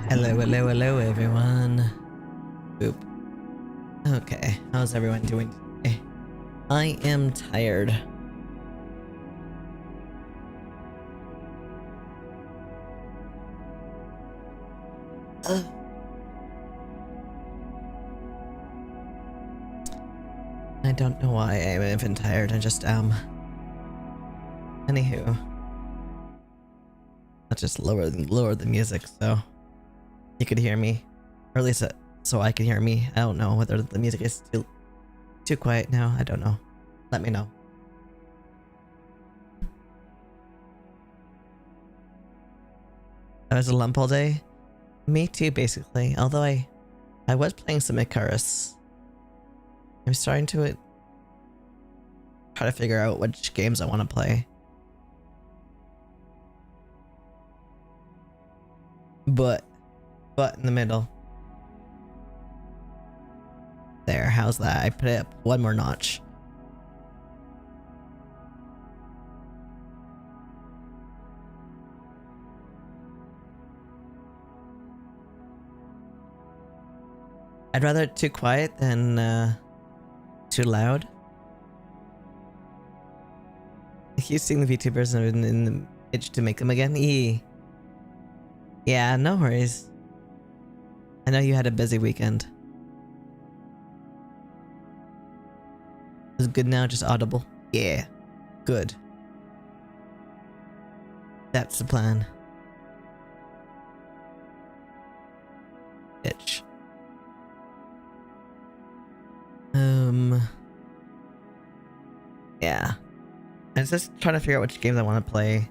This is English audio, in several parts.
Hello, hello, hello, everyone. Boop. Okay, how's everyone doing today? I am tired. I don't know why I'm even tired, I just am. Anywho. I'll just lower the music so you could hear me. Or at least so I can hear me. I don't know whether the music is too quiet now. I don't know. Let me know. I was a lump all day. Me too, basically. Although I was playing some Icarus. I'm starting to try to figure out which games I want to play. But in the middle. There, how's that? I put it up one more notch. I'd rather it too quiet than too loud. I keep seeing the VTubers in the itch to make them again. Yeah, no worries. I know you had a busy weekend. Is good now, just audible? Yeah. Good. That's the plan. Itch. Yeah. I was just trying to figure out which games I want to play.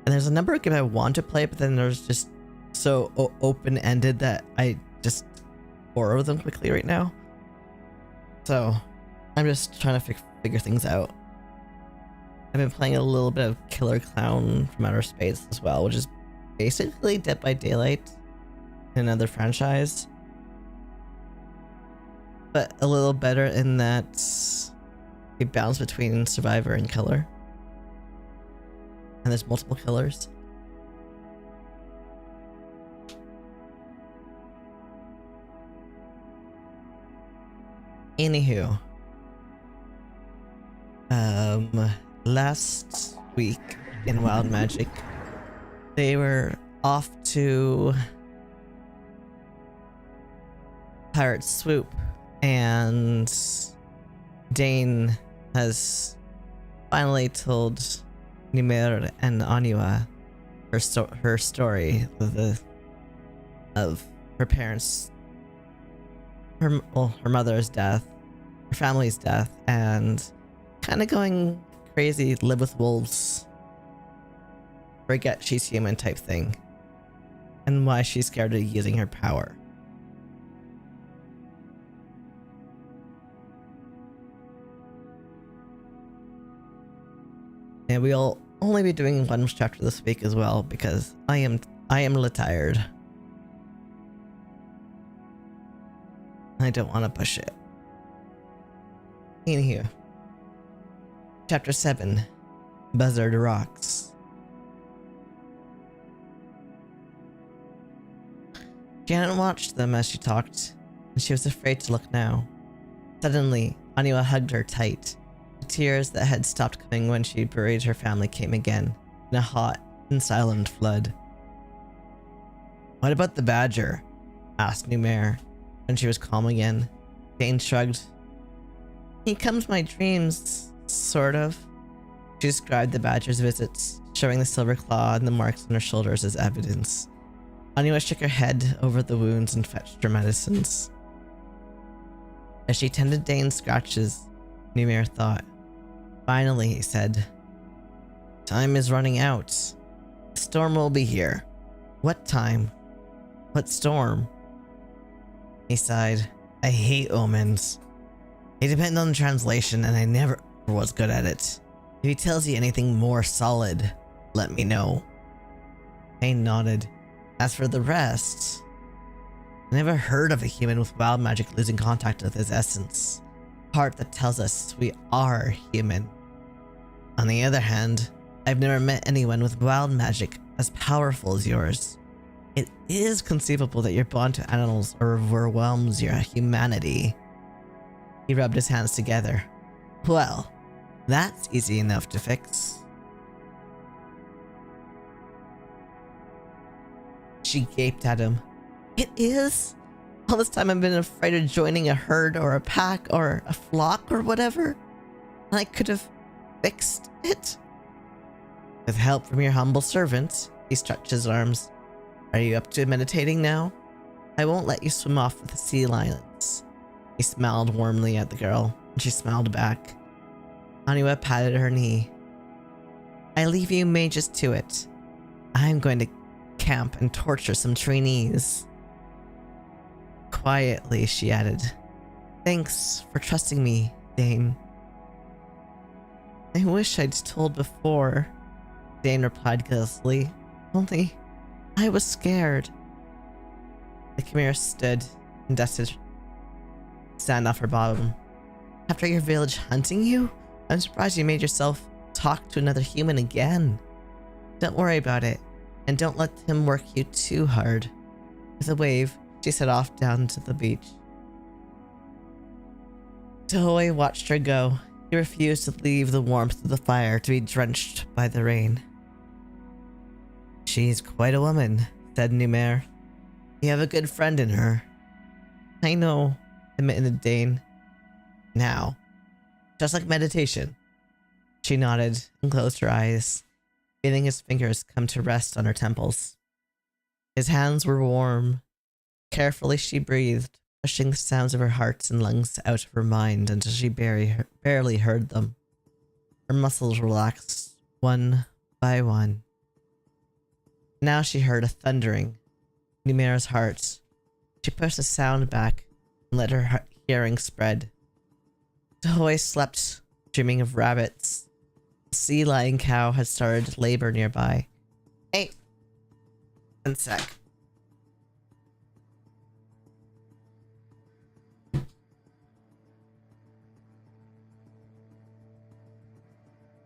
And there's a number of games I want to play, but then there's just so open-ended that I just borrow them quickly right now. So, I'm just trying to figure things out. I've been playing a little bit of Killer Clown from Outer Space as well, which is basically Dead by Daylight in another franchise. But a little better in that you bounce between Survivor and Killer. And there's multiple killers. Anywho. Last week in Wild Magic, they were off to Pirate Swoop, and Dane has finally told Numer and Aniwa her story of her parents, her mother's death, her family's death, and kind of going crazy, live with wolves, forget she's human type thing, and why she's scared of using her power. And we'll only be doing one chapter this week as well, because I am tired. I don't want to push it. In here. Chapter 7. Buzzard Rocks. Janet watched them as she talked, and she was afraid to look now. Suddenly, Aniwa hugged her tight. The tears that had stopped coming when she buried her family came again, in a hot and silent flood. "What about the badger?" asked Numer, when she was calm again. Jane shrugged. "He comes to my dreams, sort of." She described the badger's visits, showing the silver claw and the marks on her shoulders as evidence. Aniwa shook her head over the wounds and fetched her medicines. As she tended Dane's scratches, Numer thought. Finally, he said, "Time is running out. The storm will be here." "What time? What storm?" He sighed. "I hate omens. They depend on the translation, and I never was good at it. If he tells you anything more solid, let me know." Dane nodded. "As for the rest, I never heard of a human with wild magic losing contact with his essence. Part that tells us we are human. On the other hand, I've never met anyone with wild magic as powerful as yours. It is conceivable that your bond to animals overwhelms your humanity. He rubbed his hands together. Well, that's easy enough to fix. She gaped at him. It is? All this time I've been afraid of joining a herd or a pack or a flock or whatever. And I could have fixed it. With help from your humble servant, he stretched his arms. Are you up to meditating now? I won't let you swim off with the sea lions. He smiled warmly at the girl, and she smiled back. Aniwa patted her knee. I leave you mages to it. I'm going to camp and torture some trainees. Quietly, she added. Thanks for trusting me, Dane. I wish I'd told before, Dane replied guiltily. Only I was scared. The chimera stood and dusted sand off her bottom. After your village hunting you, I'm surprised you made yourself talk to another human again. Don't worry about it, and don't let him work you too hard. With a wave, she set off down to the beach. Tohoi watched her go. He refused to leave the warmth of the fire to be drenched by the rain. She's quite a woman, said Numair. You have a good friend in her. I know, admitted Dane. Now, just like meditation. She nodded and closed her eyes, feeling his fingers come to rest on her temples. His hands were warm. Carefully she breathed, pushing the sounds of her heart and lungs out of her mind until she barely heard them. Her muscles relaxed, one by one. Now she heard a thundering. Numair's heart. She pushed the sound back and let her hearing spread. Tohoi slept, dreaming of rabbits. The sea lion cow had started labor nearby. Hey, 1 sec.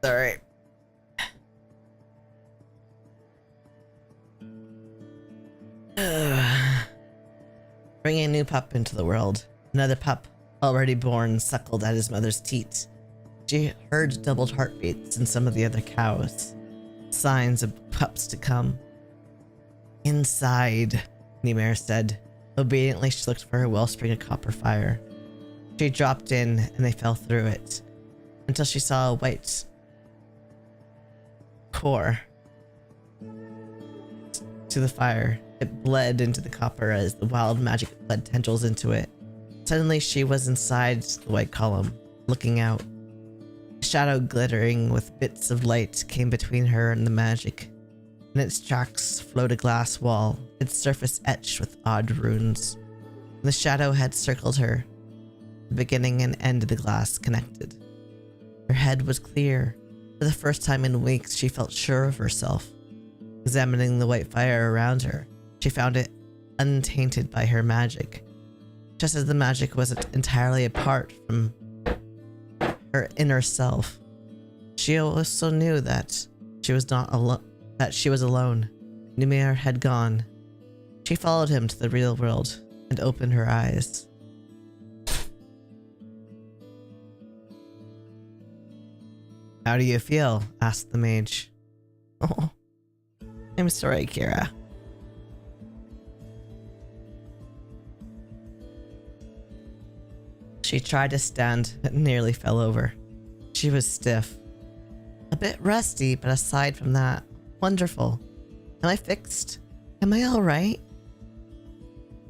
Sorry. Bringing a new pup into the world. Another pup, already born, suckled at his mother's teat. She heard doubled heartbeats in some of the other cows. Signs of pups to come. Inside, Numair said. Obediently, she looked for her wellspring of copper fire. She dropped in, and they fell through it, until she saw a white core to the fire. It bled into the copper as the wild magic bled tendrils into it. Suddenly, she was inside the white column, looking out. A shadow glittering with bits of light came between her and the magic. In its tracks flowed a glass wall, its surface etched with odd runes. The shadow had circled her. The beginning and end of the glass connected. Her head was clear. For the first time in weeks, she felt sure of herself. Examining the white fire around her, she found it untainted by her magic, just as the magic wasn't entirely apart from her inner self. She also knew that she was not alone. That she was alone. Numair had gone. She followed him to the real world and opened her eyes. How do you feel? Asked the mage. Oh, I'm sorry, Kira. She tried to stand, but nearly fell over. She was stiff. A bit rusty, but aside from that, wonderful. Am I fixed? Am I alright?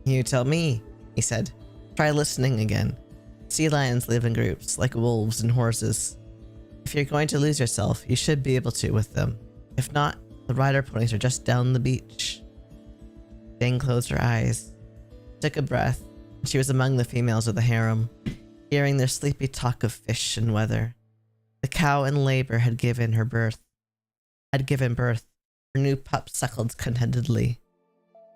You tell me, he said. Try listening again. Sea lions live in groups, like wolves and horses. If you're going to lose yourself, you should be able to with them. If not, the rider ponies are just down the beach. Jane closed her eyes, took a breath. She was among the females of the harem, hearing their sleepy talk of fish and weather. The cow in labor had given birth. Her new pup suckled contentedly.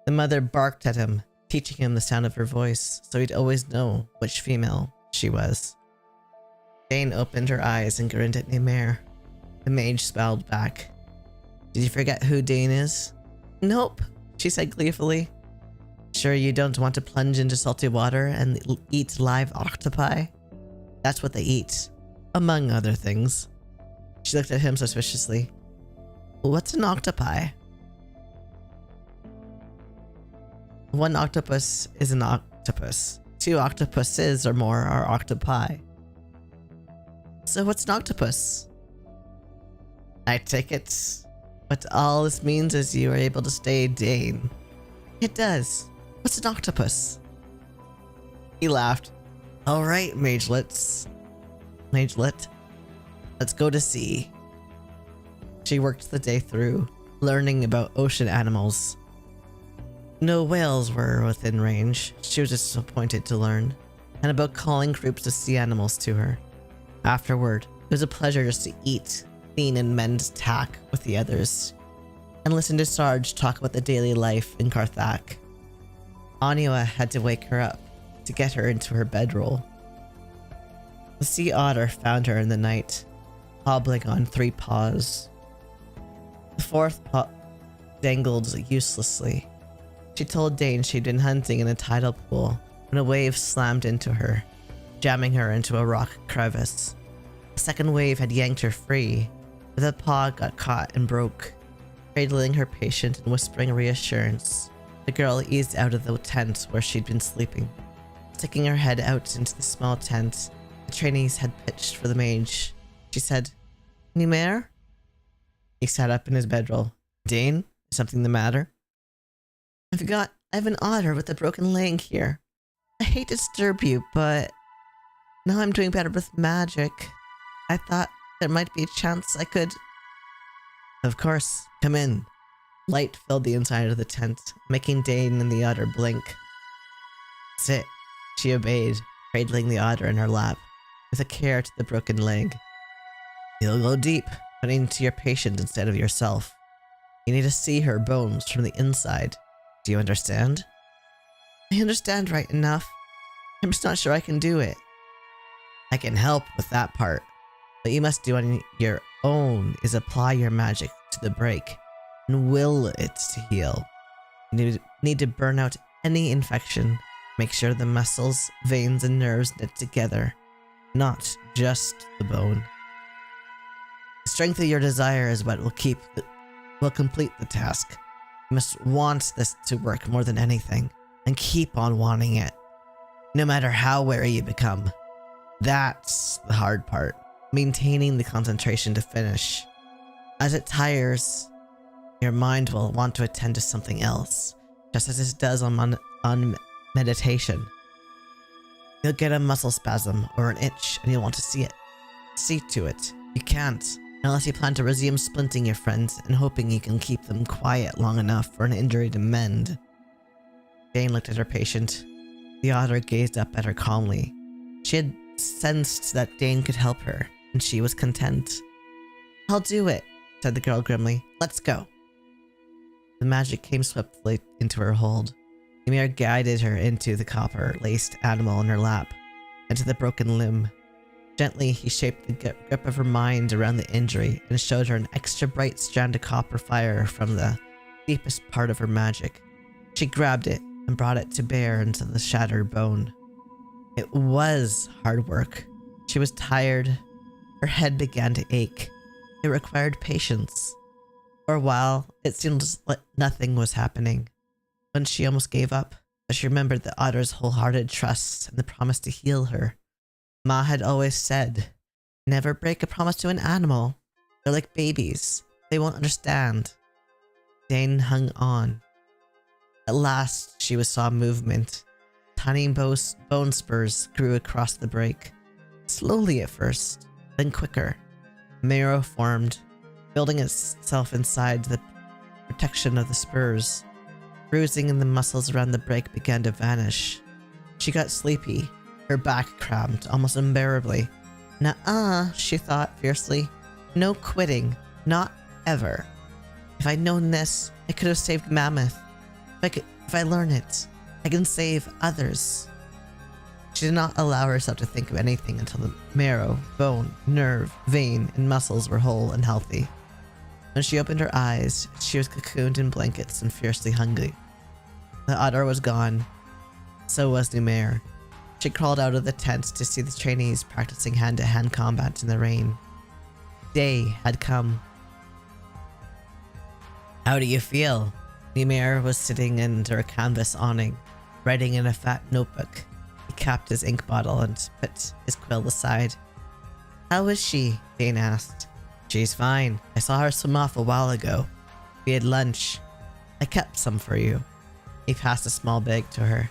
The mother barked at him, teaching him the sound of her voice, so he'd always know which female she was. Jane opened her eyes and grinned at Numair. The mage smiled back. Did you forget who Dane is? Nope. she said gleefully. Sure you don't want to plunge into salty water and eat live octopi? That's what they eat, among other things. She looked at him suspiciously. What's an octopi? One octopus is an octopus. 2 octopuses or more are octopi. So what's an octopus? I take it, but all this means is you are able to stay Dane. It does. What's an octopus? He laughed. Alright, Magelet, let's go to sea. She worked the day through, learning about ocean animals. No whales were within range, she was disappointed to learn, and about calling groups of sea animals to her. Afterward, it was a pleasure just to eat, clean, and mend tack with the others, and listen to Sarge talk about the daily life in Carthak. Aniwa had to wake her up to get her into her bedroll. The sea otter found her in the night, hobbling on 3 paws. The 4th paw dangled uselessly. She told Dane she'd been hunting in a tidal pool when a wave slammed into her, jamming her into a rock crevice. The 2nd wave had yanked her free, but the paw got caught and broke. Cradling her patient and whispering reassurance, the girl eased out of the tent where she'd been sleeping. Sticking her head out into the small tent the trainees had pitched for the mage, she said, Any mare? He sat up in his bedroll. Dane, is something the matter? I forgot I have an otter with a broken leg here. I hate to disturb you, but now I'm doing better with magic. I thought there might be a chance I could... Of course, come in. Light filled the inside of the tent, making Dane and the otter blink. Sit, she obeyed, cradling the otter in her lap, with a care to the broken leg. You'll go deep, putting to your patient instead of yourself. You need to see her bones from the inside. Do you understand? I understand right enough. I'm just not sure I can do it. I can help with that part. What you must do on your own is apply your magic to the break and will it to heal. You need to burn out any infection. Make sure the muscles, veins, and nerves knit together, not just the bone. The strength of your desire is what will complete the task. You must want this to work more than anything, and keep on wanting it, no matter how wary you become. That's the hard part, maintaining the concentration to finish. As it tires, your mind will want to attend to something else, just as it does on meditation. You'll get a muscle spasm or an itch and you'll want to see to it. You can't, unless you plan to resume splinting your friends and hoping you can keep them quiet long enough for an injury to mend. Jane looked at her patient. The otter gazed up at her calmly. She had sensed that Dane could help her, and she was content. I'll do it, said the girl grimly. Let's go. The magic came swiftly into her hold. Ymir guided her into the copper-laced animal in her lap, and to the broken limb. Gently, he shaped the grip of her mind around the injury and showed her an extra bright strand of copper fire from the deepest part of her magic. She grabbed it and brought it to bear into the shattered bone. It was hard work. She was tired. Her head began to ache. It required patience. For a while, it seemed like nothing was happening. When she almost gave up, as she remembered the otter's wholehearted trust and the promise to heal her. Ma had always said, never break a promise to an animal. They're like babies. They won't understand. Dane hung on. At last, she saw movement. Tiny bone spurs grew across the break. Slowly at first, then quicker. Marrow formed, building itself inside the protection of the spurs. Bruising in the muscles around the break began to vanish. She got sleepy. Her back cramped almost unbearably. Nuh-uh, she thought fiercely. No quitting. Not ever. If I'd known this, I could have saved Mammoth. If I learn it, I can save others. She did not allow herself to think of anything until the marrow, bone, nerve, vein, and muscles were whole and healthy. When she opened her eyes, she was cocooned in blankets and fiercely hungry. The otter was gone. So was Numair. She crawled out of the tent to see the trainees practicing hand-to-hand combat in the rain. Day had come. How do you feel? Numair was sitting under a canvas awning, writing in a fat notebook. He capped his ink bottle and put his quill aside. How is she? Dane asked. She's fine. I saw her swim off a while ago. We had lunch. I kept some for you. He passed a small bag to her.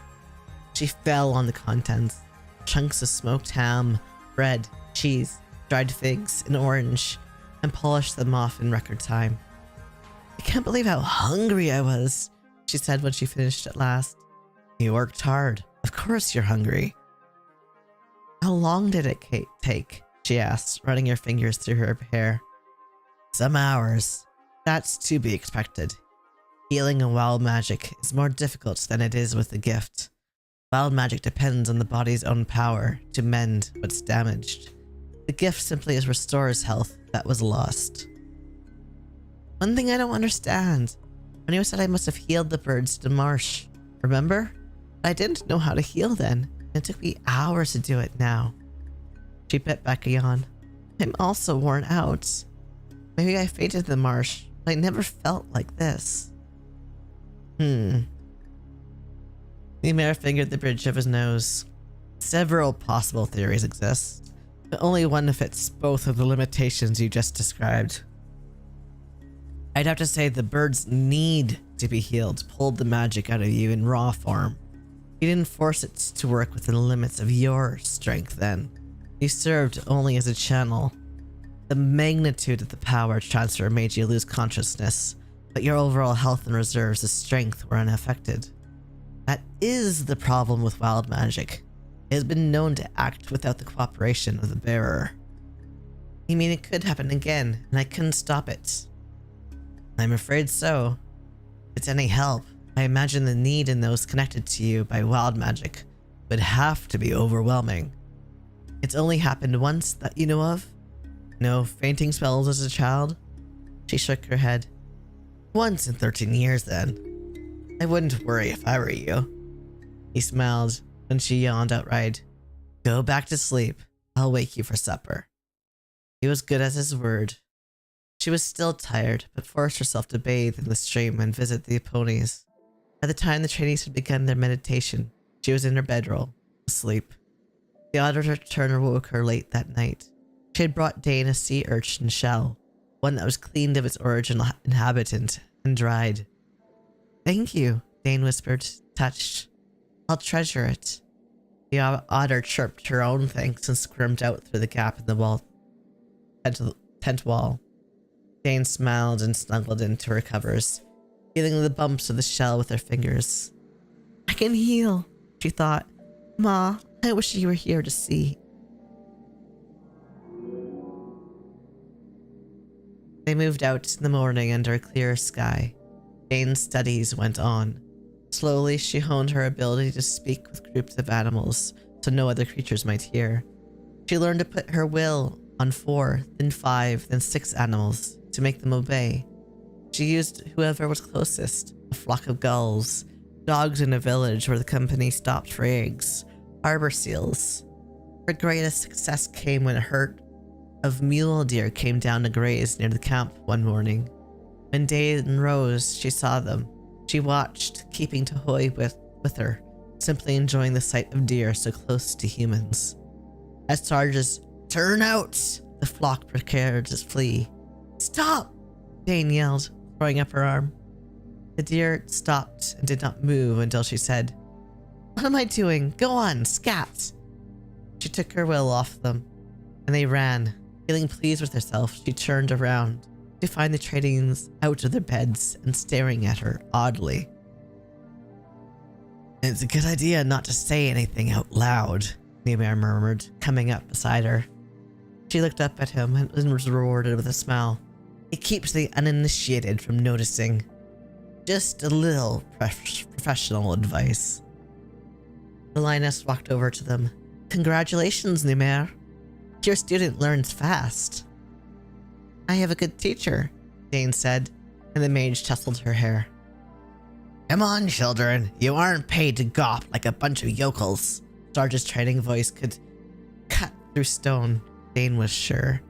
She fell on the contents. Chunks of smoked ham, bread, cheese, dried figs, and orange, and polished them off in record time. I can't believe how hungry I was, she said when she finished at last. You worked hard. Of course you're hungry. How long did it take? She asked, running her fingers through her hair. Some hours. That's to be expected. Healing in wild magic is more difficult than it is with a gift. Wild magic depends on the body's own power to mend what's damaged. The gift simply restores health that was lost. One thing I don't understand. When you said I must have healed the birds in the marsh, remember? I didn't know how to heal then. It took me hours to do it now. She bit back a yawn. I'm also worn out. Maybe I fainted in the marsh, but I never felt like this. Numair fingered the bridge of his nose. Several possible theories exist, but only one fits both of the limitations you just described. I'd have to say the birds need to be healed, pulled the magic out of you in raw form. You didn't force it to work within the limits of your strength then. You served only as a channel. The magnitude of the power transfer made you lose consciousness, but your overall health and reserves of strength were unaffected. That is the problem with wild magic. It has been known to act without the cooperation of the bearer. You mean it could happen again, and I couldn't stop it? I'm afraid so. If it's any help, I imagine the need in those connected to you by wild magic would have to be overwhelming. It's only happened once that you know of? No fainting spells as a child? She shook her head. Once in 13 years then. I wouldn't worry if I were you. He smiled when she yawned outright. Go back to sleep. I'll wake you for supper. He was good as his word. She was still tired, but forced herself to bathe in the stream and visit the ponies. By the time the trainees had begun their meditation, she was in her bedroll, asleep. The auditor turner woke her late that night. She had brought Dane a sea urchin shell, one that was cleaned of its original inhabitant and dried. Thank you, Dane whispered, touched. I'll treasure it. The otter chirped her own thanks and squirmed out through the gap in the tent wall. Dane smiled and snuggled into her covers, feeling the bumps of the shell with her fingers. I can heal, she thought. Ma, I wish you were here to see. They moved out in the morning under a clear sky. Dane's studies went on. Slowly, she honed her ability to speak with groups of animals so no other creatures might hear. She learned to put her will on 4, then 5, then 6 animals to make them obey. She used whoever was closest, a flock of gulls, dogs in a village where the company stopped for eggs, harbor seals. Her greatest success came when a herd of mule deer came down to graze near the camp one morning. When day rose, she saw them. She watched, keeping Tahoe with her, simply enjoying the sight of deer so close to humans. As charges, turn out! The flock prepared to flee. Stop! Dane yelled, throwing up her arm. The deer stopped and did not move until she said, What am I doing? Go on, scat! She took her will off them, and they ran. Feeling pleased with herself, she turned around to find the trainees out of their beds and staring at her oddly. It's a good idea not to say anything out loud, Numair murmured, coming up beside her. She looked up at him and was rewarded with a smile. It keeps the uninitiated from noticing. Just a little professional advice. The lioness walked over to them. Congratulations, Numair. Your student learns fast. I have a good teacher, Dane said, and the mage tousled her hair. Come on, children. You aren't paid to gawp like a bunch of yokels. Sarge's training voice could cut through stone, Dane was sure.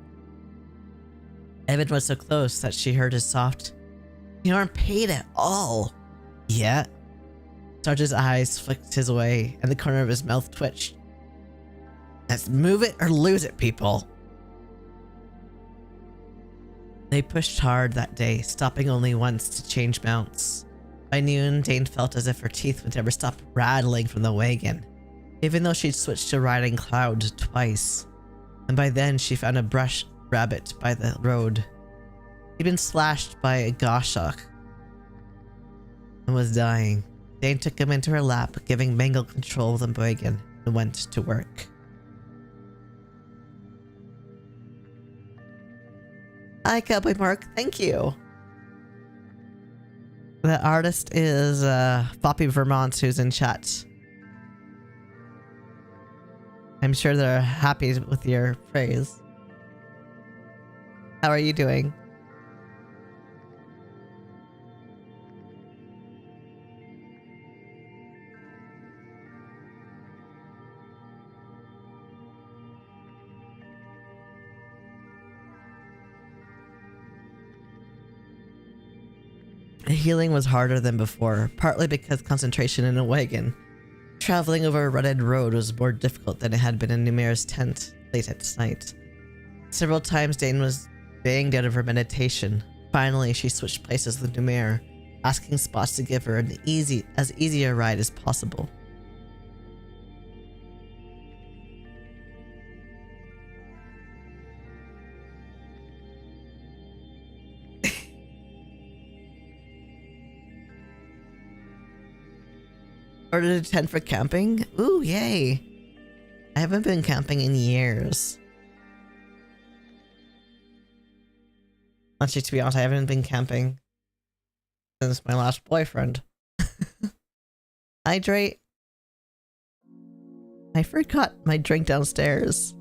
Evan was so close that she heard his soft, You aren't paid at all. Yet. Sarge's eyes flicked his way, and the corner of his mouth twitched. Let's move it or lose it, people. They pushed hard that day, stopping only once to change mounts. By noon, Dane felt as if her teeth would never stop rattling from the wagon, even though she'd switched to riding Cloud twice. And by then, she found a brush rabbit by the road. He'd been slashed by a goshawk and was dying. Dane took him into her lap, giving Mangle control of the wagon, and went to work. Hi, Cowboy Mark. Thank you. The artist is Poppy Vermont, who's in chat. I'm sure they're happy with your praise. How are you doing? Healing was harder than before, partly because concentration in a wagon. Traveling over a rutted road was more difficult than it had been in Numera's tent late at night. Several times Dane was banged out of her meditation. Finally, she switched places with Numera, asking Spots to give her as easy a ride as possible. Ordered a tent for camping? Ooh, yay! I haven't been camping in years. Actually, to be honest, I haven't been camping since my last boyfriend. Hydrate. I forgot my drink downstairs.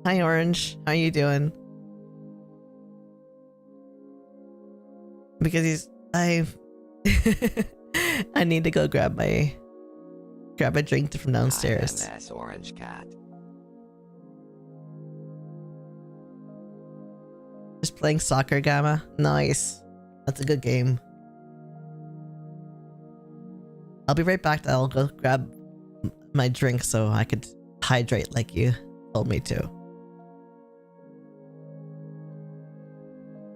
Hi, Orange. How you doing? Because I need to go grab a drink from downstairs. IMS Orange Cat. Just playing soccer, Gamma. Nice. That's a good game. I'll be right back. I'll go grab my drink so I could hydrate like you told me to.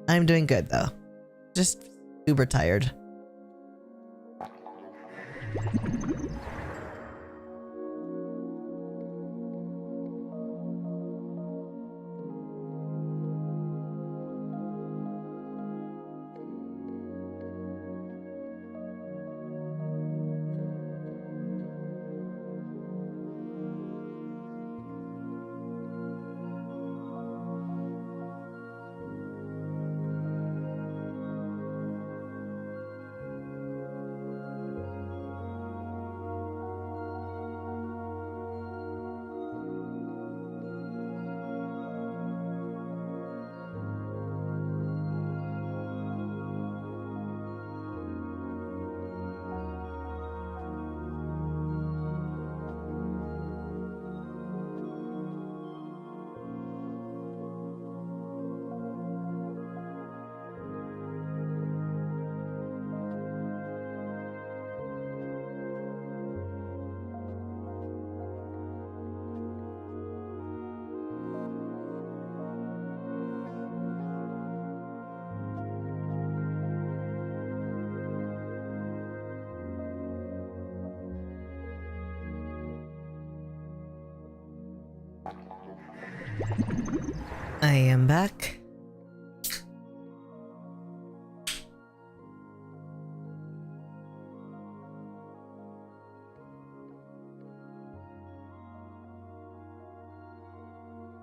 I'm doing good though. Just uber tired. I am back.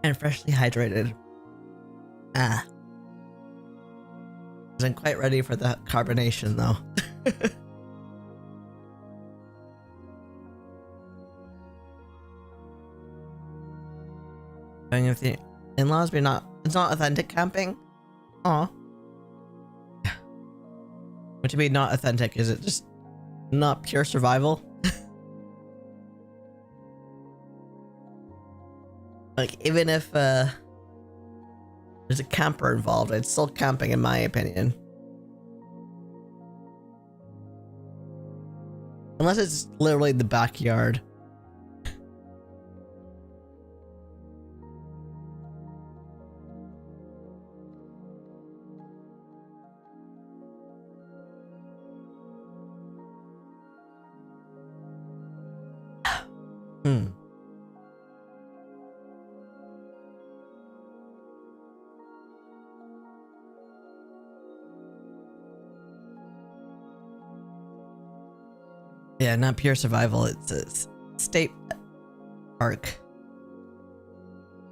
And freshly hydrated. Wasn't quite ready for the carbonation though. Going with the in-laws, but it's not authentic camping. Aw. What do you mean not authentic? Is it just not pure survival? Like, even if there's a camper involved, it's still camping in my opinion. Unless it's literally the backyard. Hmm. Yeah, not pure survival. It's a state park.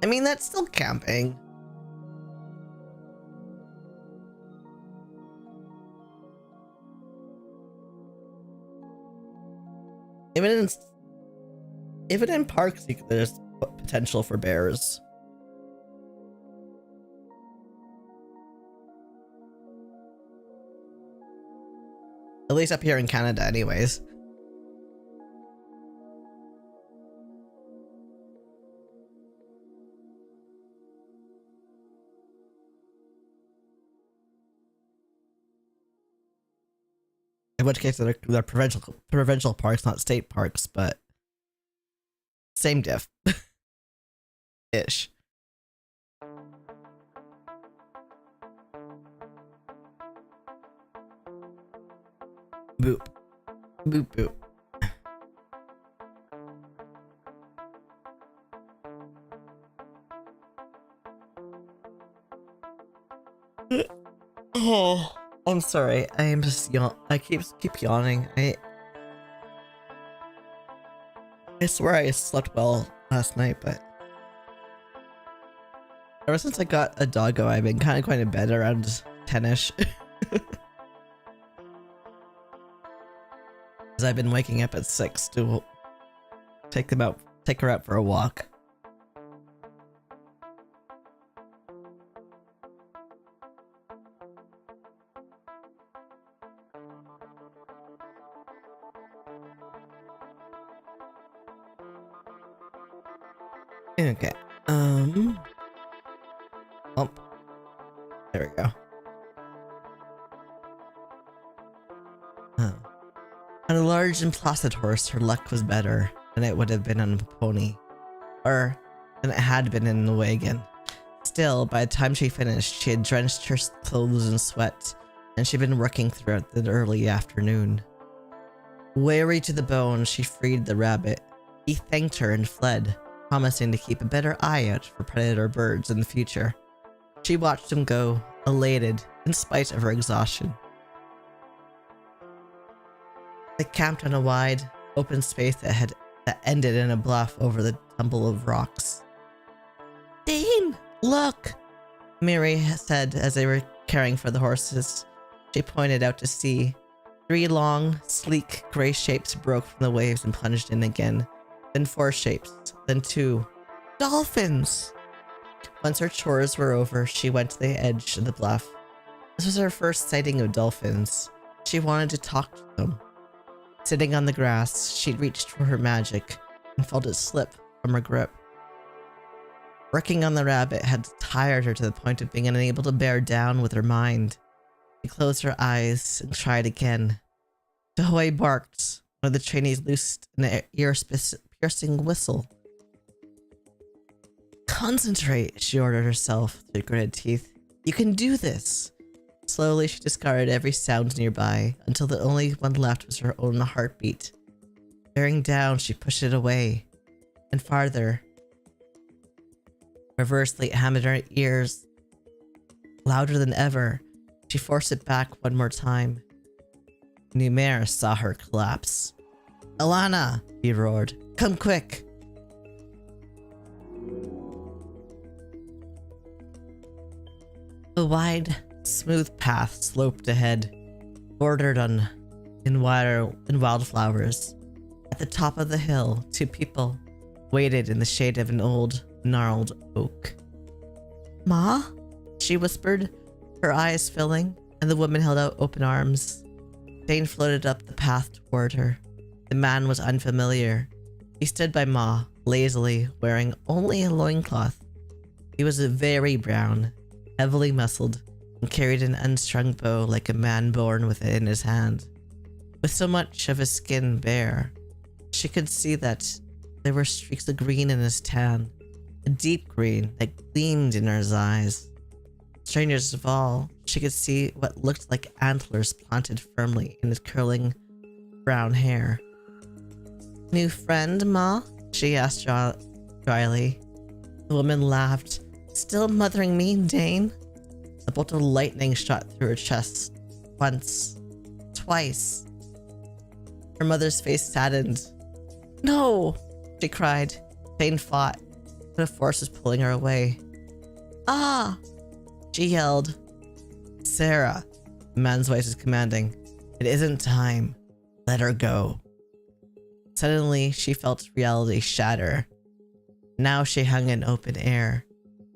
I mean, that's still camping. Even in parks, there's potential for bears. At least up here in Canada, anyways. In which case, they're provincial parks, not state parks, but same diff. Ish. Boop. Boop boop. Oh, I'm sorry. I am just I keep yawning. I swear I slept well last night, but ever since I got a doggo, I've been kind of going to bed around 10ish. Because I've been waking up at 6 to take her out for a walk. Okay. Oh, there we go. Oh. On a large and placid horse, her luck was better than it would have been on a pony, or than it had been in the wagon. Still, by the time she finished, she had drenched her clothes in sweat, and she'd been working throughout the early afternoon. Weary to the bone, she freed the rabbit. He thanked her and fled, promising to keep a better eye out for predator birds in the future. She watched him go, elated, in spite of her exhaustion. They camped on a wide, open space that ended in a bluff over the tumble of rocks. "Dean, look!" Mary said as they were caring for the horses. She pointed out to sea. 3 long, sleek, gray shapes broke from the waves and plunged in again. Then 4 shapes, then 2. Dolphins! Once her chores were over, she went to the edge of the bluff. This was her first sighting of dolphins. She wanted to talk to them. Sitting on the grass, she reached for her magic and felt it slip from her grip. Working on the rabbit had tired her to the point of being unable to bear down with her mind. She closed her eyes and tried again. Tahoe barked. One of the trainees loosed an ear-piercing whistle. "Concentrate," she ordered herself through gritted teeth. "You can do this." Slowly, she discarded every sound nearby until the only one left was her own heartbeat. Bearing down, she pushed it away and farther. Reversely, it hammered her ears louder than ever. She forced it back one more time. Numair saw her collapse. "Alana!" he roared. "Come quick!" A wide, smooth path sloped ahead, bordered in wildflowers. At the top of the hill, 2 people waited in the shade of an old, gnarled oak. "Ma?" she whispered, Her eyes filling, and the woman held out open arms. Dane floated up the path toward her. The man was unfamiliar. He stood by Ma, lazily, wearing only a loincloth. He was very brown, heavily muscled, and carried an unstrung bow like a man born with it in his hand. With so much of his skin bare, she could see that there were streaks of green in his tan, a deep green that gleamed in his eyes. Strangest of all, she could see what looked like antlers planted firmly in his curling brown hair. "New friend, Ma?" she asked dryly. The woman laughed. "Still mothering me, Dane?" A bolt of lightning shot through her chest. Once. Twice. Her mother's face saddened. "No!" she cried. Dane fought, but a force was pulling her away. "Ah!" she yelled. "Sarah," the man's voice was commanding. "It isn't time. Let her go." Suddenly, she felt reality shatter. Now she hung in open air,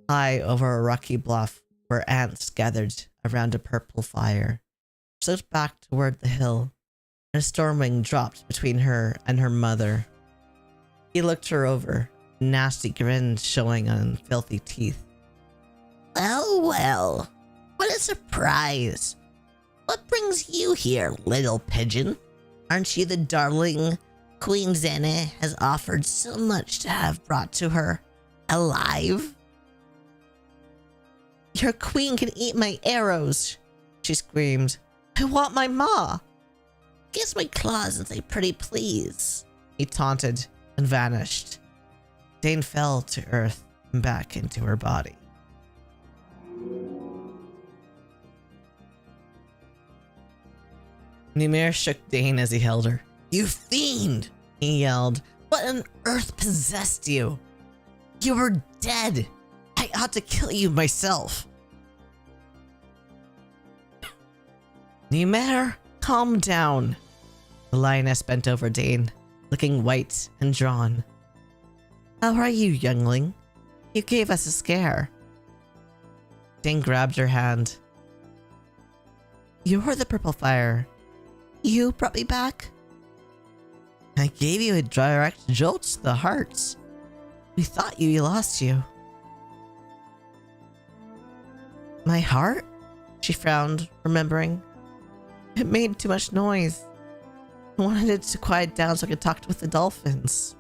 high over a rocky bluff where ants gathered around a purple fire. She looked back toward the hill, and a storm wing dropped between her and her mother. He looked her over, a nasty grin showing on filthy teeth. "Well, well, what a surprise. What brings you here, little pigeon? Aren't you the darling Queen Zene has offered so much to have brought to her? Alive?" "Your queen can eat my arrows," she screamed. "I want my ma." "Guess my claws and say pretty please," he taunted and vanished. Dane fell to earth and back into her body. Numair shook Dane as he held her. "You fiend!" he yelled. "What on earth possessed you? You were dead. I ought to kill you myself." "Numair, calm down." The lioness bent over Dane, looking white and drawn. "How are you, youngling? You gave us a scare." Dane grabbed her hand. "You're the purple fire. You brought me back?" "I gave you a direct jolt to the heart. We thought you lost you." "My heart?" She frowned, remembering. "It made too much noise. I wanted it to quiet down so I could talk with the dolphins."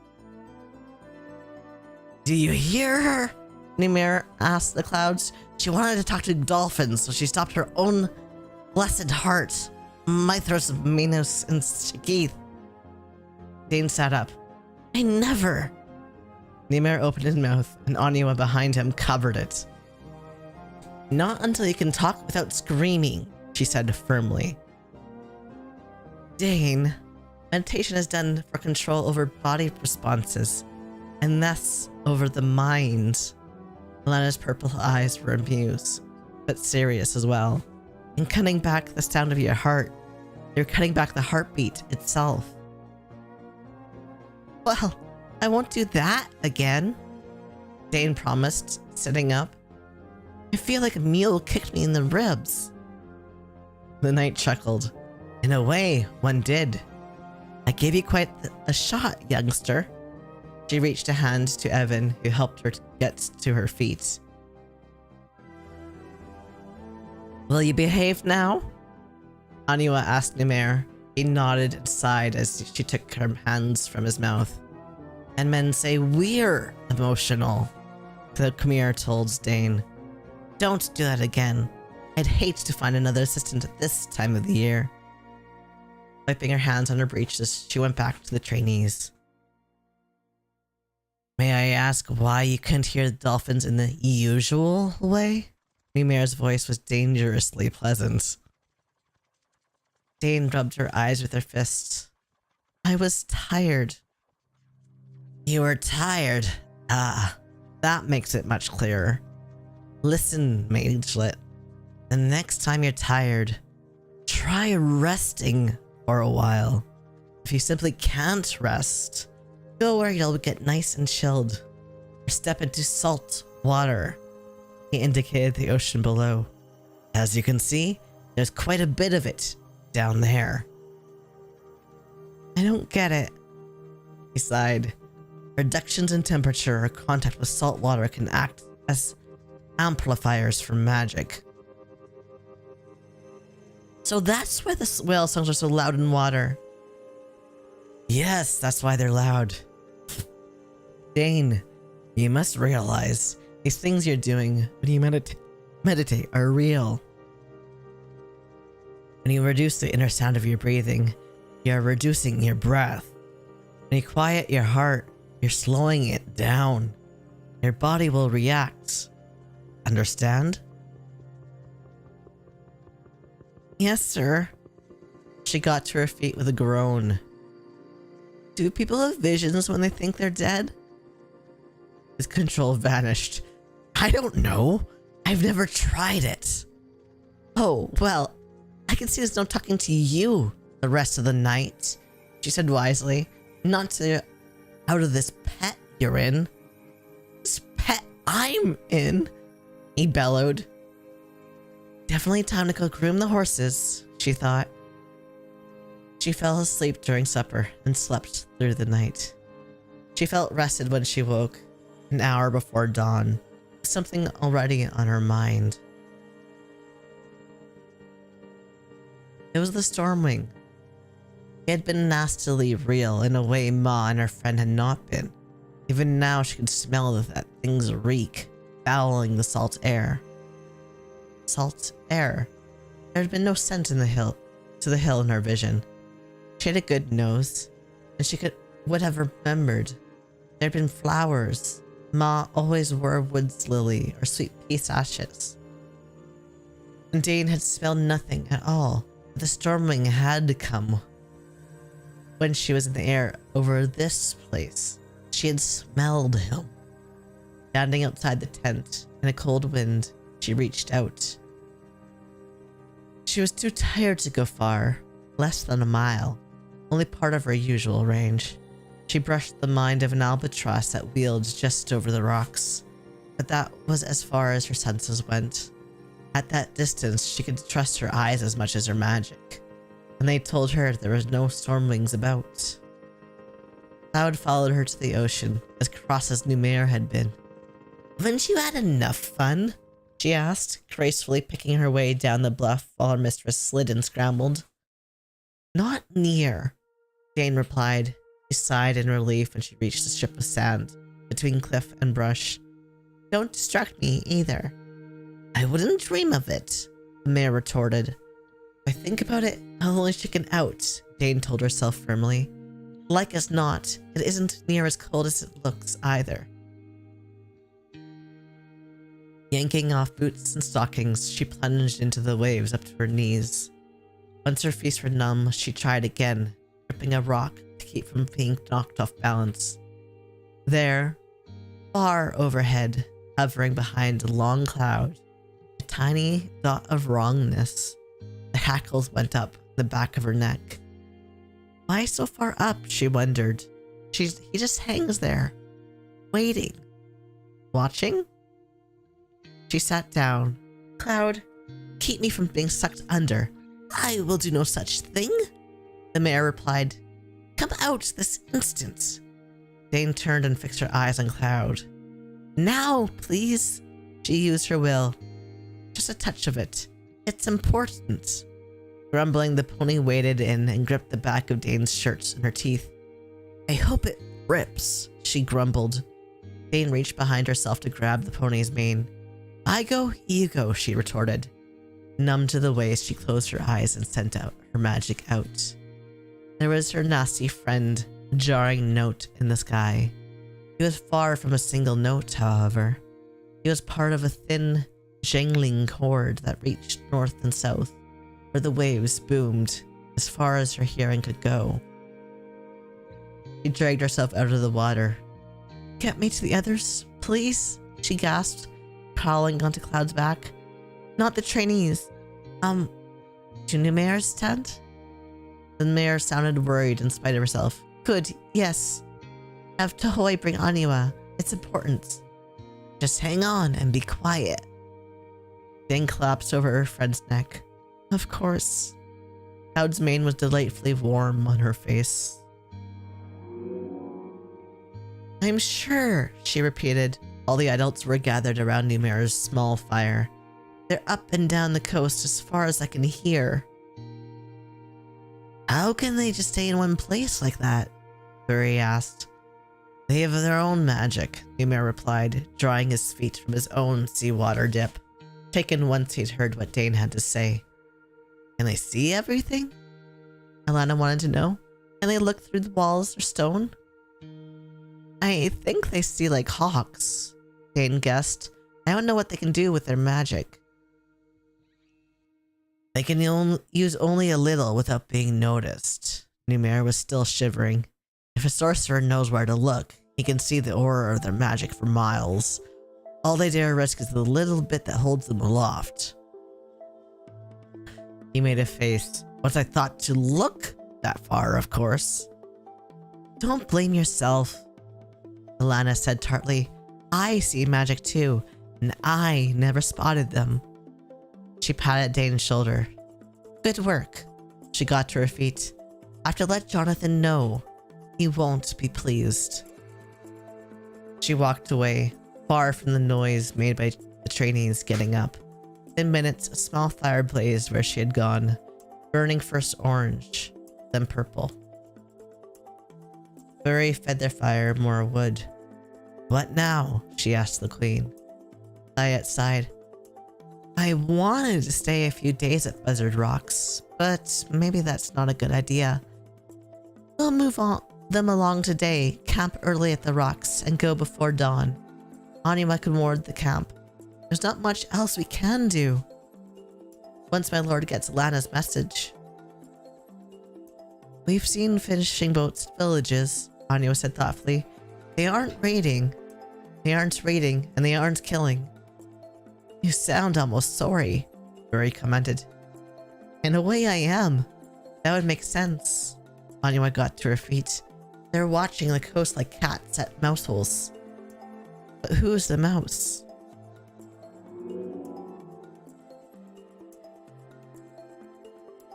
"Do you hear her?" Numair asked the clouds. "She wanted to talk to dolphins, so she stopped her own blessed heart. Mithros of Minos and Shigith." Dane sat up. "I never." Numair opened his mouth, and Aniwa behind him covered it. "Not until you can talk without screaming," she said firmly. "Dane, meditation is done for control over body responses, and thus over the mind." Alana's purple eyes were amused, but serious as well. "In cutting back the sound of your heart, you're cutting back the heartbeat itself." "Well, I won't do that again," Dane promised, sitting up. "I feel like a mule kicked me in the ribs." The knight chuckled. "In a way, one did. I gave you quite a shot, youngster." She reached a hand to Evan, who helped her get to her feet. "Will you behave now?" Aniwa asked Numair. He nodded and sighed as she took her hands from his mouth. "And men say we're emotional," the Khmer told Dane. "Don't do that again. I'd hate to find another assistant at this time of the year." Wiping her hands on her breeches, she went back to the trainees. "May I ask why you couldn't hear the dolphins in the usual way?" Numair's voice was dangerously pleasant. Dane rubbed her eyes with her fists. "I was tired." "You were tired? Ah, that makes it much clearer. Listen, Magelet. The next time you're tired, try resting for a while. If you simply can't rest, go where you'll get nice and chilled, or step into salt water." He indicated the ocean below. As you can see, there's quite a bit of it down there. I don't get it. He sighed. Reductions in temperature or contact with salt water can act as amplifiers for magic. So that's why the whale songs are so loud in water. Yes, that's why they're loud. Dane, you must realize these things you're doing when you meditate are real. When you reduce the inner sound of your breathing, you're reducing your breath. When you quiet your heart, you're slowing it down. Your body will react. Understand? Yes, sir. She got to her feet with a groan. Do people have visions when they think they're dead? His control vanished. I don't know. I've never tried it. Oh, well, I can see there's no talking to you the rest of the night, she said wisely. Not to out of this pet you're in. This pet I'm in, he bellowed. Definitely time to go groom the horses, she thought. She fell asleep during supper and slept through the night. She felt rested when she woke, an hour before dawn, with something already on her mind. It was the Stormwing. He had been nastily real in a way Ma and her friend had not been. Even now she could smell that thing's reek, fouling the salt air. Salt air. There had been no scent in the hill in her vision. She had a good nose, and she would have remembered. There had been flowers. Ma always wore woods lily or sweet pistaches. And Dane had smelled nothing at all. The Stormwing had to come. When she was in the air over this place, she had smelled him. Standing outside the tent in a cold wind, she reached out. She was too tired to go far, less than a mile, only part of her usual range. She brushed the mind of an albatross that wheeled just over the rocks, but that was as far as her senses went. At that distance, she could trust her eyes as much as her magic, and they told her there was no Stormwings about. Cloud followed her to the ocean, as cross as Numair had been. Haven't you had enough fun? She asked, gracefully picking her way down the bluff while her mistress slid and scrambled. Not near, Jane replied. She sighed in relief when she reached the strip of sand between cliff and brush. Don't distract me either. I wouldn't dream of it, the mayor retorted. If I think about it, I'll only chicken out, Jane told herself firmly. Like as not, it isn't near as cold as it looks either. Yanking off boots and stockings, she plunged into the waves up to her knees. Once her feet were numb, she tried again, gripping a rock to keep from being knocked off balance. There, far overhead, hovering behind a long cloud, a tiny dot of wrongness. The hackles went up the back of her neck. Why so far up, she wondered. He just hangs there, waiting. Watching? She sat down. Cloud, keep me from being sucked under. I will do no such thing, the mayor replied. Come out this instant. Dane turned and fixed her eyes on Cloud. Now, please. She used her will. Just a touch of it. It's important. Grumbling, the pony waded in and gripped the back of Dane's shirt in her teeth. I hope it rips, she grumbled. Dane reached behind herself to grab the pony's mane. I go, you go, she retorted. Numb to the waist, she closed her eyes and sent out her magic out. There was her nasty friend, a jarring note in the sky. He was far from a single note, however. He was part of a thin, jangling chord that reached north and south, where the waves boomed as far as her hearing could go. She dragged herself out of the water. Get me to the others, please, she gasped, crawling onto Cloud's back. Not the trainees. To Numair's tent? The mayor sounded worried in spite of herself. Good, yes. Have Tahoe bring Aniwa. It's important. Just hang on and be quiet. Dane collapsed over her friend's neck. Of course. Cloud's mane was delightfully warm on her face. I'm sure, she repeated. All the adults were gathered around Numera's small fire. They're up and down the coast as far as I can hear. How can they just stay in one place like that? Burry asked. They have their own magic, Numera replied, drawing his feet from his own seawater dip, taken once he'd heard what Dane had to say. Can they see everything? Alana wanted to know. Can they look through the walls or stone? I think they see like hawks, Dane guessed. I don't know what they can do with their magic. They can use only a little without being noticed. Numera was still shivering. If a sorcerer knows where to look, he can see the aura of their magic for miles. All they dare risk is the little bit that holds them aloft. He made a face. Once I thought to look that far, of course. Don't blame yourself, Alana said tartly. I see magic too, and I never spotted them. She patted Dane's shoulder. Good work. She got to her feet. I have to let Jonathan know. He won't be pleased. She walked away, far from the noise made by the trainees getting up. In minutes, a small fire blazed where she had gone, burning first orange, then purple. Burry fed their fire more wood. What now? She asked the queen. Syed sighed. I wanted to stay a few days at Buzzard Rocks, but maybe that's not a good idea. We'll move them along today, camp early at the rocks, and go before dawn. Anima can ward the camp. There's not much else we can do. Once my lord gets Lana's message. We've seen fishing boats at villages, Anima said thoughtfully. They aren't raiding. And they aren't killing. You sound almost sorry, Burry commented. In a way I am. That would make sense. Anima got to her feet. They're watching the coast like cats at mouse holes. But who's the mouse?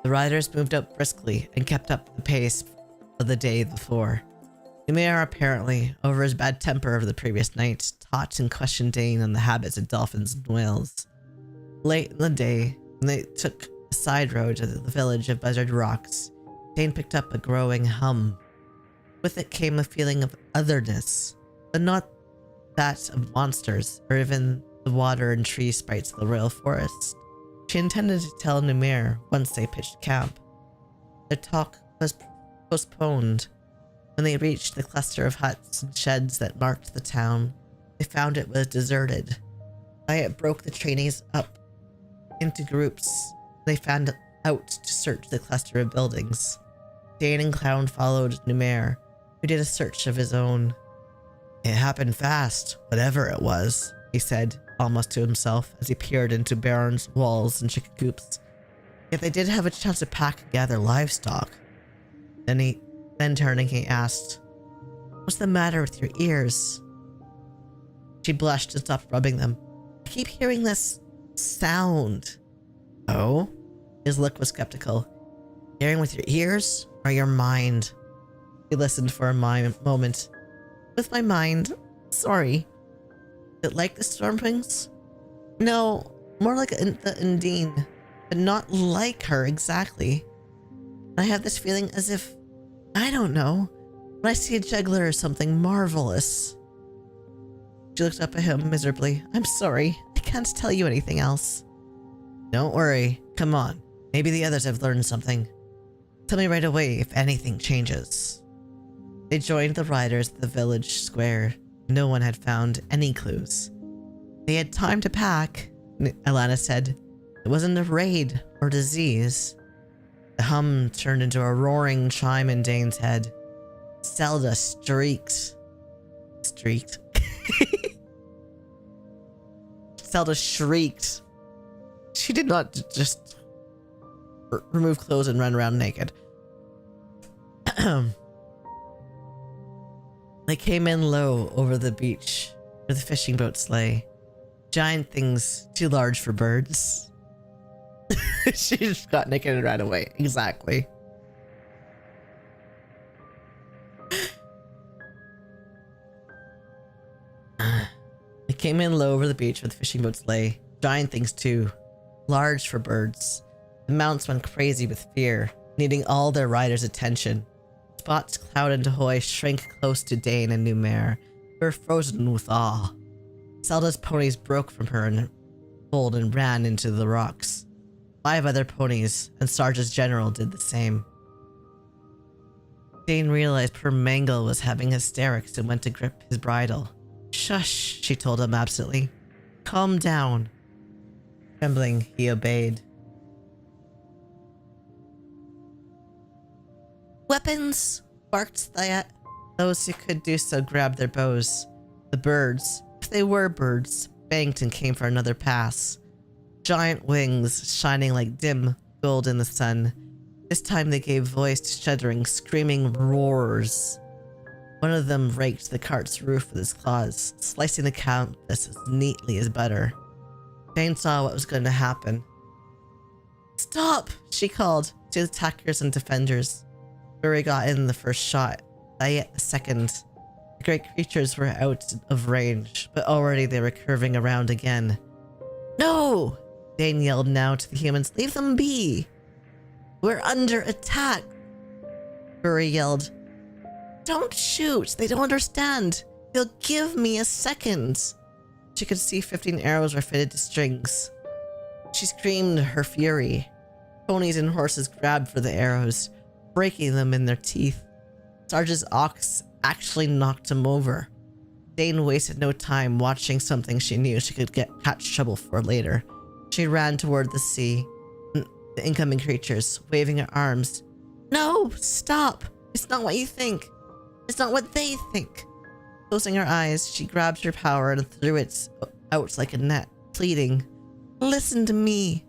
The riders moved up briskly and kept up the pace of the day before. Numera, apparently, over his bad temper of the previous night, taught and questioned Dane on the habits of dolphins and whales. Late in the day, when they took a side road to the village of Buzzard Rocks, Dane picked up a growing hum. With it came a feeling of otherness, but not that of monsters, or even the water and tree sprites of the royal forest. She intended to tell Numera once they pitched camp. Their talk was postponed. When they reached the cluster of huts and sheds that marked the town, they found it was deserted. Wyatt broke the trainees up into groups. They found out to search the cluster of buildings. Dane and Clown followed Numera, who did a search of his own. It happened fast, whatever it was, he said, almost to himself, as he peered into barns, walls, and chicken coops. Yet they did have a chance to pack and gather livestock. Then turning, he asked, What's the matter with your ears? She blushed and stopped rubbing them. I keep hearing this sound. Oh? His look was skeptical. Hearing with your ears or your mind? He listened for a moment. With my mind. Sorry. Is it like the Stormwings? No, more like the Undine, but not like her exactly. I have this feeling as if, I don't know, when I see a juggler or something marvelous. She looked up at him miserably. I'm sorry, I can't tell you anything else. Don't worry, come on. Maybe the others have learned something. Tell me right away if anything changes. They joined the riders at the village square. No one had found any clues. They had time to pack, Alana said. It wasn't a raid or disease. The hum turned into a roaring chime in Dane's head. Zelda streaked. Zelda shrieked. She did not just remove clothes and run around naked. They came in low over the beach where the fishing boats lay. Giant things too large for birds. She just got naked and ran away. Exactly. They came in low over the beach where the fishing boats lay. Giant things too. Large for birds. The mounts went crazy with fear, needing all their riders' attention. Spots, Cloud, and Tahoy shrank close to Dane and Numair, who were frozen with awe. Zelda's ponies broke from her and pulled and ran into the rocks. 5 other ponies and Sarge's general did the same. Dane realized poor Mangle was having hysterics and went to grip his bridle. Shush, she told him absently. Calm down. Trembling, he obeyed. Weapons! Barked Thayat. Those who could do so grabbed their bows. The birds, if they were birds, banked and came for another pass. Giant wings shining like dim gold in the sun. This time they gave voice to shuddering, screaming roars. One of them raked the cart's roof with his claws, slicing the canvas as neatly as butter. Jane saw what was going to happen. Stop! She called to the attackers and defenders. Fury got in the first shot, Thayat the second. The great creatures were out of range, but already they were curving around again. No! Dane yelled now to the humans. Leave them be! We're under attack! Fury yelled. Don't shoot! They don't understand! You'll give me a second! She could see 15 arrows were fitted to strings. She screamed her fury. Ponies and horses grabbed for the arrows, breaking them in their teeth. Sarge's ox actually knocked him over. Dane wasted no time watching something she knew she could catch trouble for later. She ran toward the sea, the incoming creatures, waving her arms. No, stop! It's not what you think. It's not what they think. Closing her eyes, she grabbed her power and threw it out like a net, pleading, listen to me.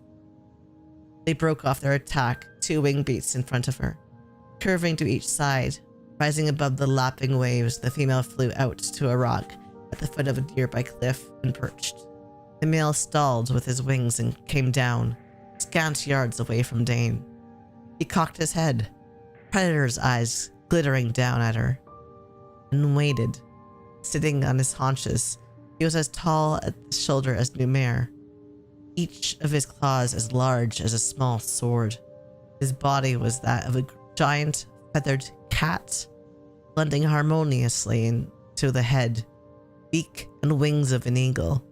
They broke off their attack, 2 wing beats in front of her. Curving to each side, rising above the lapping waves, the female flew out to a rock at the foot of a nearby cliff and perched. The male stalled with his wings and came down, scant yards away from Dane. He cocked his head, predator's eyes glittering down at her, and waited. Sitting on his haunches, he was as tall at the shoulder as Numair, each of his claws as large as a small sword. His body was that of a giant feathered cat, blending harmoniously into the head, beak, and wings of an eagle.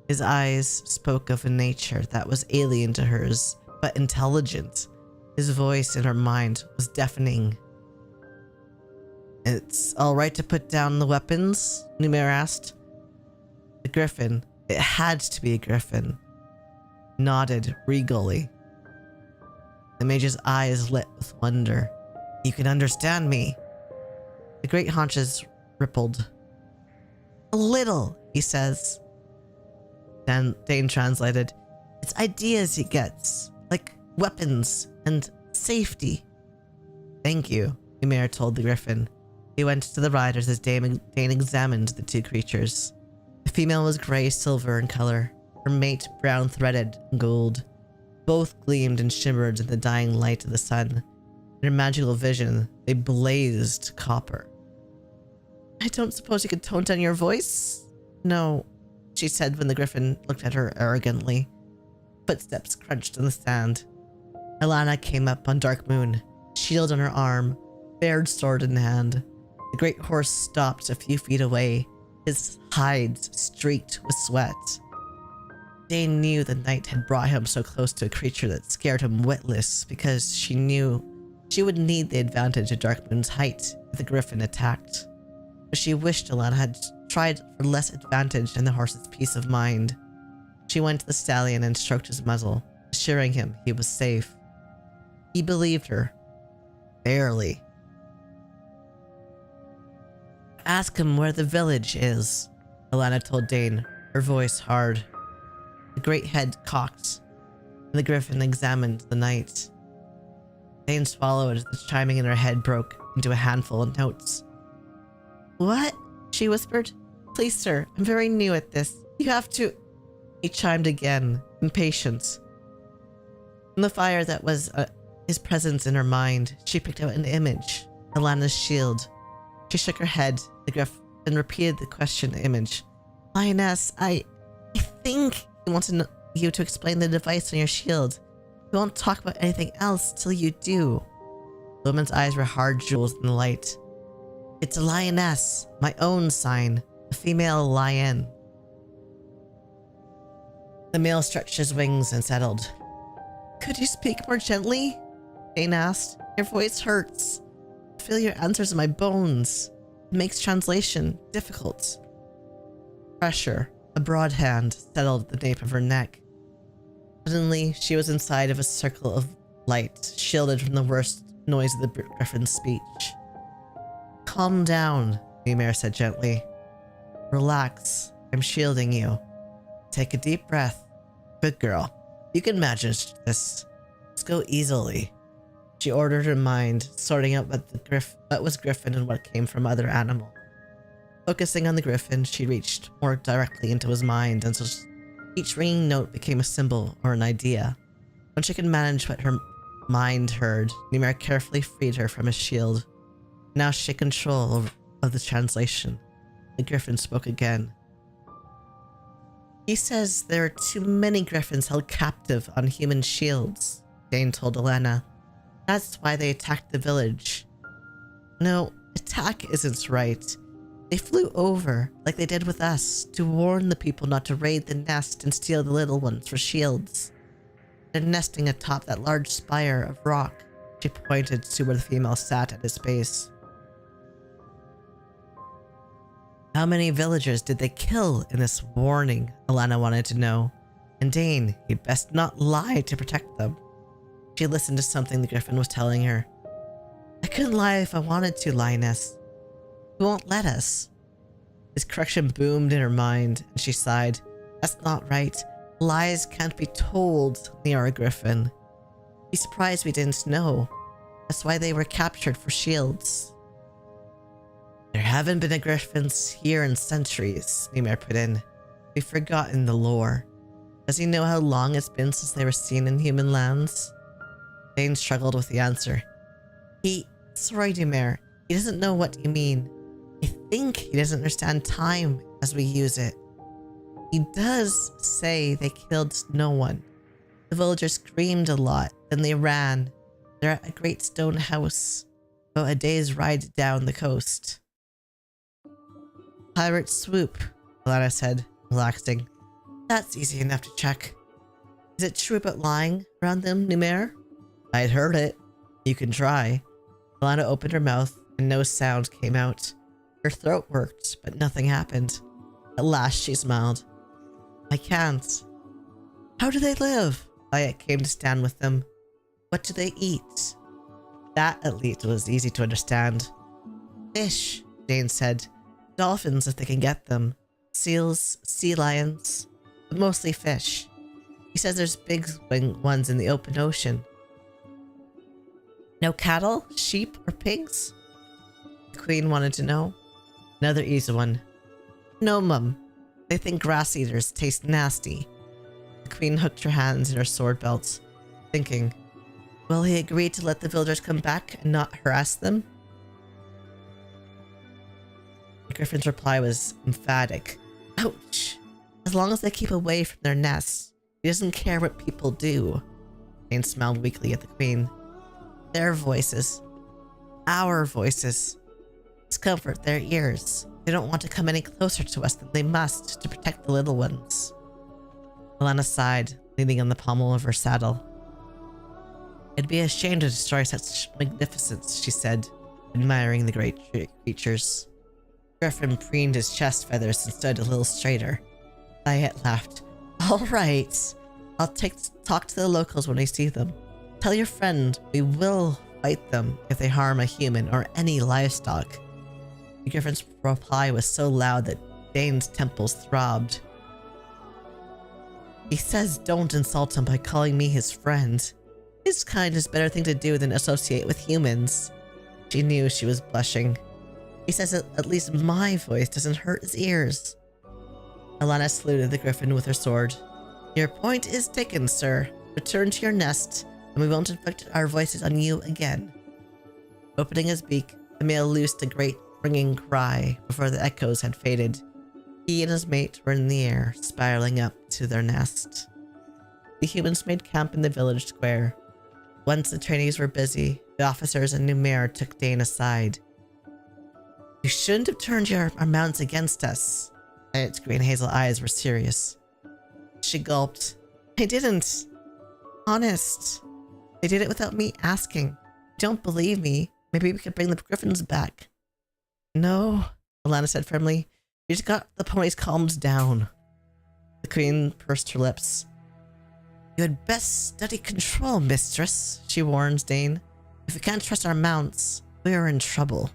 His eyes spoke of a nature that was alien to hers, but intelligent. His voice in her mind was deafening. It's all right to put down the weapons? Numair asked. The griffin, it had to be a griffin, nodded regally. The mage's eyes lit with wonder. You can understand me. The great haunches rippled. A little, he says. Then Dane translated. It's ideas he gets, like weapons and safety. Thank you, Numair told the griffin. He went to the riders as Dane examined the 2 creatures. The female was gray-silver in color, her mate brown-threaded and gold. Both gleamed and shimmered in the dying light of the sun. In her magical vision, they blazed copper. I don't suppose you could tone down your voice? No, she said when the griffin looked at her arrogantly. Footsteps crunched in the sand. Alana came up on Dark Moon, shield on her arm, bared sword in hand. The great horse stopped a few feet away, his hides streaked with sweat. Dane knew the night had brought him so close to a creature that scared him witless because she knew she would need the advantage of Dark Moon's height if the griffin attacked. But she wished Alana had tried for less advantage and the horse's peace of mind. She went to the stallion and stroked his muzzle, assuring him he was safe. He believed her. Barely. Ask him where the village is, Alana told Dane, her voice hard. The great head cocked, and the griffin examined the night. Dane swallowed as the chiming in her head broke into a handful of notes. What? She whispered. Please, sir, I'm very new at this. You have to... He chimed again, impatient. From the fire that was his presence in her mind, she picked out an image, Alana's shield. She shook her head, the griffin repeated the question image. Lioness, I think he wants you to explain the device on your shield. We won't talk about anything else till you do. The woman's eyes were hard jewels in the light. It's a lioness, my own sign, a female lion. The male stretched his wings and settled. Could you speak more gently? Jane asked. Your voice hurts. I feel your answers in my bones. It makes translation difficult. Pressure, a broad hand, settled the nape of her neck. Suddenly, she was inside of a circle of light, shielded from the worst noise of the griffin's speech. Calm down, Ymir said gently. Relax, I'm shielding you. Take a deep breath. Good girl. You can manage this. Let's go easily. She ordered her mind, sorting out what was griffin and what came from other animal. Focusing on the griffin, she reached more directly into his mind until each ringing note became a symbol or an idea. When she could manage what her mind heard, Ymir carefully freed her from his shield. Now she had control of the translation. The griffin spoke again. He says there are too many griffins held captive on human shields, Jane told Alana. That's why they attacked the village. No, attack isn't right. They flew over, like they did with us, to warn the people not to raid the nest and steal the little ones for shields. They're nesting atop that large spire of rock. She pointed to where the female sat at its base. How many villagers did they kill in this warning? Alana wanted to know. And Dane, you'd best not lie to protect them. She listened to something the griffin was telling her. I couldn't lie if I wanted to, lioness. He won't let us. His correction boomed in her mind, and she sighed. That's not right. Lies can't be told, Neora Griffin. Be surprised we didn't know. That's why they were captured for shields. There haven't been a griffins here in centuries, Ymir put in. We've forgotten the lore. Does he know how long it's been since they were seen in human lands? Dane struggled with the answer. Sorry, Ymir. He doesn't know what you mean. I think he doesn't understand time as we use it. He does say they killed no one. The villagers screamed a lot, then they ran. They're at a great stone house, about a day's ride down the coast. Pirate swoop, Alana said, relaxing. That's easy enough to check. Is it true about lying around them, Ymir? I'd heard it. You can try. Alana opened her mouth, and no sound came out. Her throat worked, but nothing happened. At last she smiled. I can't. How do they live? Wyatt came to stand with them. What do they eat? That, at least, was easy to understand. Fish, Jane said. Dolphins, if they can get them. Seals, sea lions, but mostly fish. He says there's big ones in the open ocean. No cattle, sheep, or pigs? The queen wanted to know. Another easy one. No, Mum. They think grass eaters taste nasty. The queen hooked her hands in her sword belts, thinking, will he agree to let the villagers come back and not harass them? The griffin's reply was emphatic. Ouch. As long as they keep away from their nests, he doesn't care what people do. Jane smiled weakly at the queen. Their voices. Our voices. Discomfort their ears. They don't want to come any closer to us than they must to protect the little ones. Alana sighed, leaning on the pommel of her saddle. It'd be a shame to destroy such magnificence, she said, admiring the great creatures. Griffin preened his chest feathers and stood a little straighter. Wyatt laughed. All right. I'll talk to the locals when I see them. Tell your friend we will fight them if they harm a human or any livestock. The griffin's reply was so loud that Dane's temples throbbed. He says don't insult him by calling me his friend. His kind is a better thing to do than associate with humans. She knew she was blushing. He says that at least my voice doesn't hurt his ears. Alana saluted the griffin with her sword. Your point is taken, sir. Return to your nest, and we won't inflict our voices on you again. Opening his beak, the male loosed a great ringing cry before the echoes had faded. He and his mate were in the air, spiraling up to their nest. The humans made camp in the village square. Once the trainees were busy, the officers and Numair took Dane aside. You shouldn't have turned our mounts against us. Its green hazel eyes were serious. She gulped. I didn't. Honest. They did it without me asking. Don't believe me. Maybe we could bring the griffins back. No, Alana said firmly. You just got the ponies calmed down. The queen pursed her lips. You had best study control, mistress, she warns Dane. If we can't trust our mounts, we are in trouble.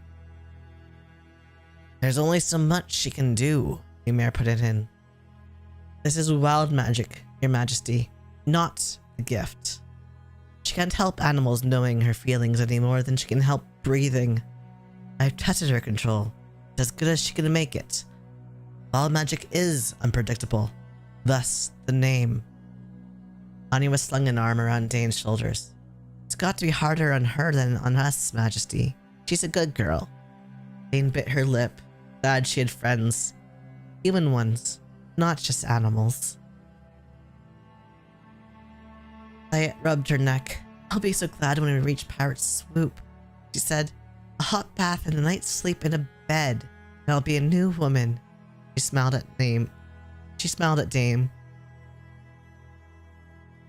There's only so much she can do, Numair put it in. This is wild magic, your majesty, not a gift. She can't help animals knowing her feelings any more than she can help breathing. I've tested her control. It's as good as she can make it. Wild magic is unpredictable. Thus, the name. Anya slung an arm around Dane's shoulders. It's got to be harder on her than on us, Majesty. She's a good girl. Dane bit her lip, glad she had friends. Human ones, not just animals. Diet rubbed her neck. I'll be so glad when we reach Pirate Swoop, she said. A hot bath and a night's sleep in a bed, and I'll be a new woman. She smiled at Dame.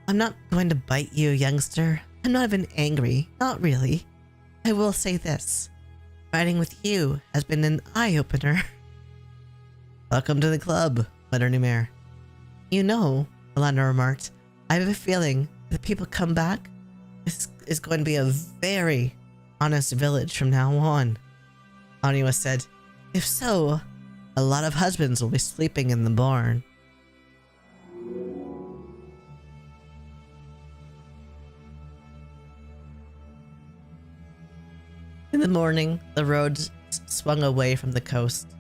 I'm not going to bite you, youngster. I'm not even angry. Not really. I will say this. Riding with you has been an eye-opener. Welcome to the club, muttered Numair. You know, Alana remarked, I have a feeling if people come back, this is going to be a very honest village from now on. Aniwa said, if so, a lot of husbands will be sleeping in the barn. In the morning, the road swung away from the coast.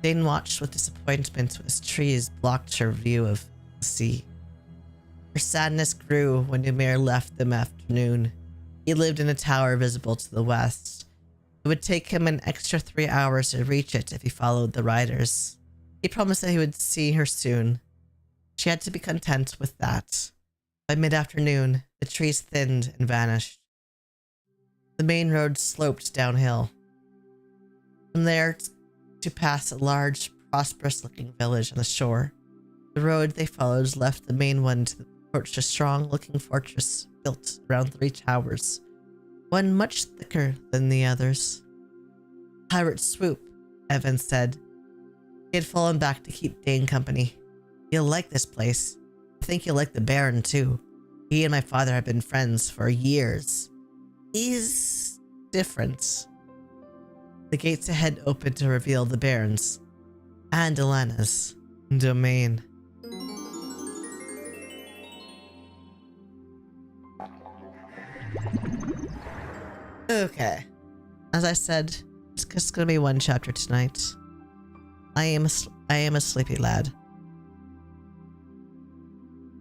Dane watched with disappointment as trees blocked her view of the sea. Her sadness grew when Numair left that afternoon. He lived in a tower visible to the west. It would take him an extra 3 hours to reach it if he followed the riders. He promised that he would see her soon. She had to be content with that. By mid-afternoon, the trees thinned and vanished. The main road sloped downhill. From there to pass a large, prosperous-looking village on the shore. The road they followed left the main one to approach a strong-looking fortress built around 3 towers, one much thicker than the others. Pirate Swoop, Evan said. He had fallen back to keep Dane company. You'll like this place. I think you'll like the Baron, too. He and my father have been friends for years. He's different. The gates ahead opened to reveal the Baron's and Alana's domain. Okay. As I said, it's just gonna be one chapter tonight. I am a sleepy lad.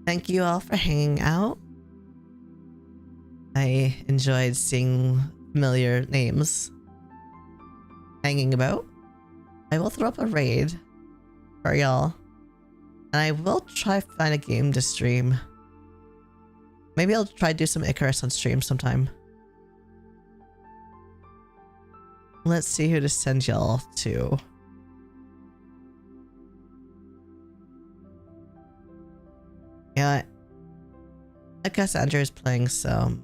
Thank you all for hanging out. I enjoyed seeing familiar names hanging about. I will throw up a raid for y'all. And I will try find a game to stream. Maybe I'll try to do some Icarus on stream sometime. Let's see who to send y'all to. Yeah, I guess Andrew is playing some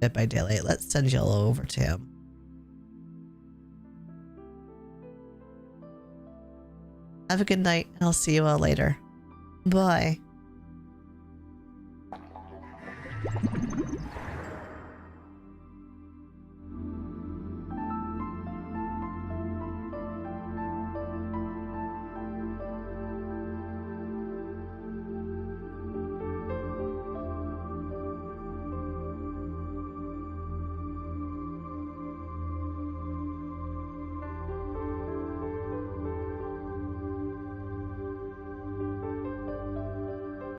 Dead by Daylight. Let's send y'all over to him. Have a good night, and I'll see you all later. Bye.